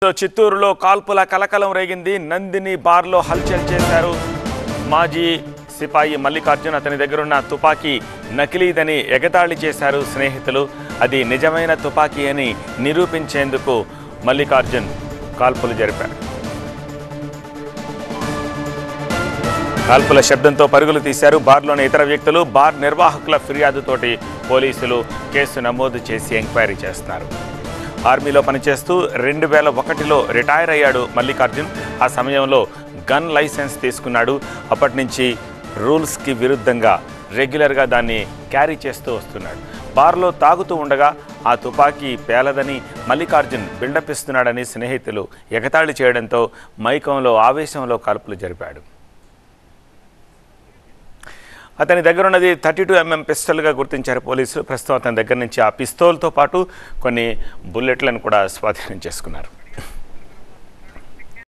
చిత్తూరులో కాల్పుల కలకలం రేగింది. నందిని బార్లో హల్చల్ చేశారు మాజీ సిపాయి మల్లికార్జున్. అతని దగ్గరున్న తుపాకీ నకిలీదని ఎగతాళి చేశారు స్నేహితులు. అది నిజమైన తుపాకీ అని నిరూపించేందుకు మల్లికార్జున్ కాల్పులు జరిపారు. కాల్పుల శబ్దంతో పరుగులు తీశారు బార్లోని ఇతర వ్యక్తులు. బార్ నిర్వాహకుల ఫిర్యాదుతోటి పోలీసులు కేసు నమోదు చేసి ఎంక్వైరీ చేస్తున్నారు. ఆర్మీలో పనిచేస్తూ 2001లో రిటైర్ అయ్యాడు మల్లికార్జున్. ఆ సమయంలో గన్ లైసెన్స్ తీసుకున్నాడు. అప్పటి నుంచి రూల్స్కి విరుద్ధంగా రెగ్యులర్గా దాన్ని క్యారీ చేస్తూ వస్తున్నాడు. బార్లో తాగుతూ ఉండగా ఆ తుపాకీ పేలదని మల్లికార్జున్ బిల్డప్ ఇస్తున్నాడని స్నేహితులు ఎగతాళి చేయడంతో మైకంలో ఆవేశంలో కాల్పులు జరిపాడు. అతని దగ్గరున్నది 32mm పిస్టల్గా గుర్తించారు పోలీసులు. ప్రస్తుతం అతని దగ్గర నుంచి ఆ పిస్తోల్తో పాటు కొన్ని బుల్లెట్లను కూడా స్వాధీనం చేసుకున్నారు.